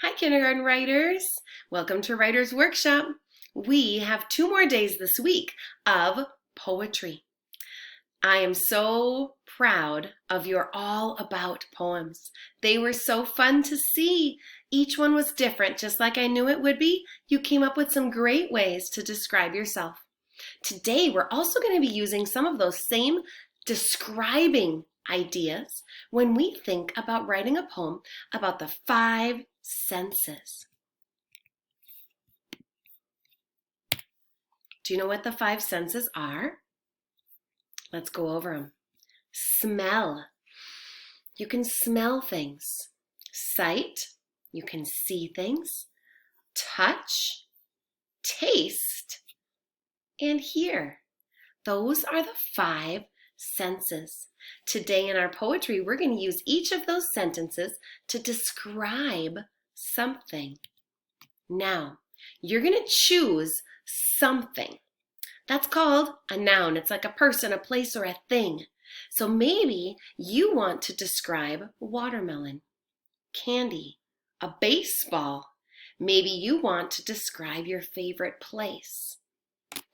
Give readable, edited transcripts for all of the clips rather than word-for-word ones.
Hi, kindergarten writers. Welcome to Writers Workshop. We have 2 more days this week of poetry. I am so proud of your All About poems. They were so fun to see. Each one was different, just like I knew it would be. You came up with some great ways to describe yourself. Today, we're also going to be using some of those same describing ideas when we think about writing a poem about the 5 senses. Do you know what the 5 senses are? Let's go over them. Smell. You can smell things. Sight. You can see things. Touch. Taste. And hear. Those are the 5 senses. Today in our poetry, we're going to use each of those sentences to describe something. Now, you're going to choose something. That's called a noun. It's like a person, a place, or a thing. So maybe you want to describe watermelon, candy, a baseball. Maybe you want to describe your favorite place.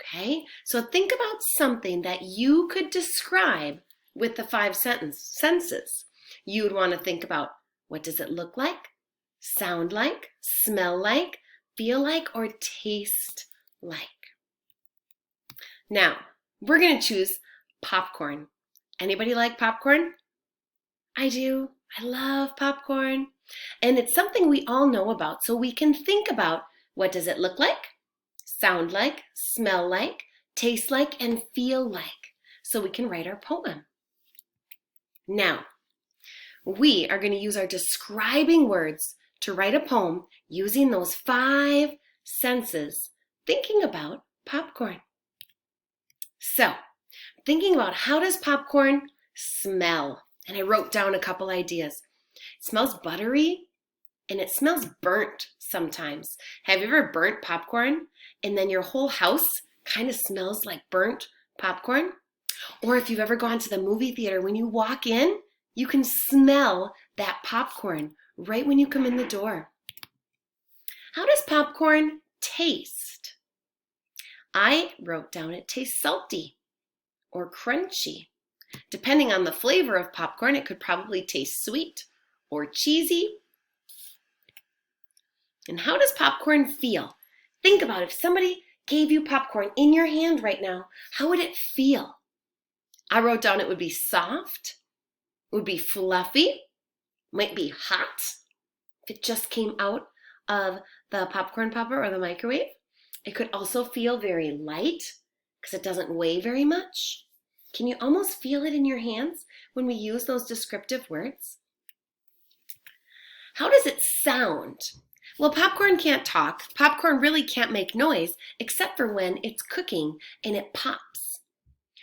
Okay, so think about something that you could describe with the 5 senses. You would want to think about, what does it look like, sound like, smell like, feel like, or taste like. Now, we're going to choose popcorn. Anybody like popcorn? I do. I love popcorn. And it's something we all know about, so we can think about, what does it look like, sound like, smell like, taste like, and feel like, so we can write our poem. Now, we are going to use our describing words to write a poem using those 5 senses, thinking about popcorn. So, thinking about, how does popcorn smell? And I wrote down a couple ideas. It smells buttery and it smells burnt sometimes. Have you ever burnt popcorn and then your whole house kind of smells like burnt popcorn? Or if you've ever gone to the movie theater, when you walk in, you can smell that popcorn right when you come in the door. How does popcorn taste? I wrote down it tastes salty or crunchy. Depending on the flavor of popcorn, it could probably taste sweet or cheesy. And how does popcorn feel? Think about, if somebody gave you popcorn in your hand right now, how would it feel? I wrote down it would be soft, it would be fluffy, might be hot if it just came out of the popcorn popper or the microwave. It could also feel very light because it doesn't weigh very much. Can you almost feel it in your hands when we use those descriptive words? How does it sound? Well, popcorn can't talk. Popcorn really can't make noise except for when it's cooking and it pops.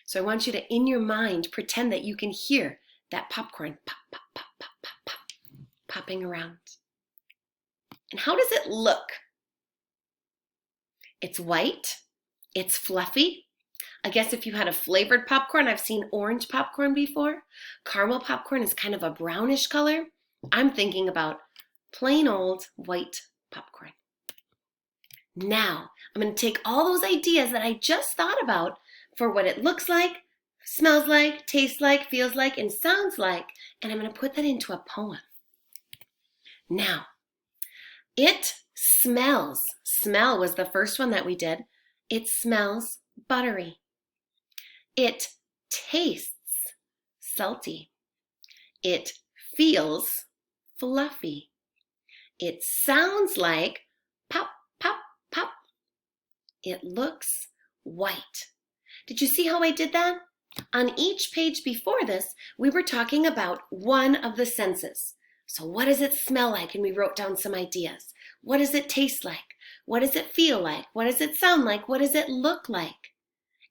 So I want you to, in your mind, pretend that you can hear that popcorn pop, pop, pop, pop, pop, pop, popping around. And how does it look? It's white, it's fluffy. I guess if you had a flavored popcorn, I've seen orange popcorn before. Caramel popcorn is kind of a brownish color. I'm thinking about plain old white popcorn. Now, I'm going to take all those ideas that I just thought about for what it looks like, smells like, tastes like, feels like, and sounds like, and I'm going to put that into a poem. Now, it smells. Smell was the first one that we did. It smells buttery. It tastes salty. It feels fluffy. It sounds like pop, pop, pop. It looks white. Did you see how I did that? On each page before this, we were talking about one of the senses. So what does it smell like? And we wrote down some ideas. What does it taste like? What does it feel like? What does it sound like? What does it look like?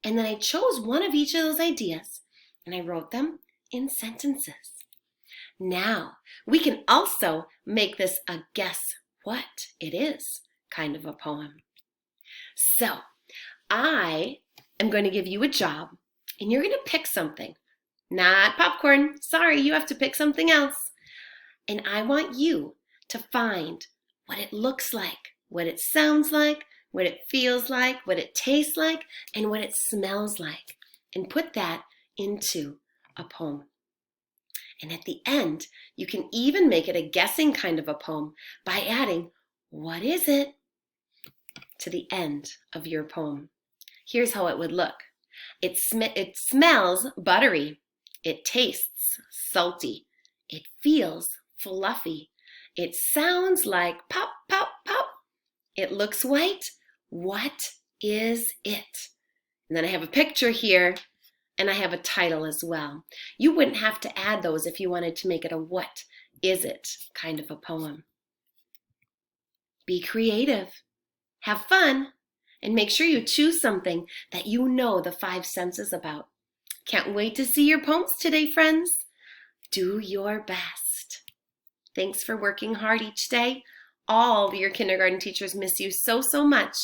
And then I chose one of each of those ideas and I wrote them in sentences. Now, we can also make this a guess what it is kind of a poem. So, I am going to give you a job and you're going to pick something. Not popcorn. Sorry, you have to pick something else. And I want you to find what it looks like, what it sounds like, what it feels like, what it tastes like, and what it smells like, and put that into a poem. And at the end, you can even make it a guessing kind of a poem by adding, what is it, to the end of your poem. Here's how it would look. It smells buttery. It tastes salty. It feels fluffy. It sounds like pop, pop, pop. It looks white. What is it? And then I have a picture here, and I have a title as well. You wouldn't have to add those if you wanted to make it a what is it kind of a poem. Be creative, have fun, and make sure you choose something that you know the 5 senses about. Can't wait to see your poems today, friends. Do your best. Thanks for working hard each day. All your kindergarten teachers miss you so, so much.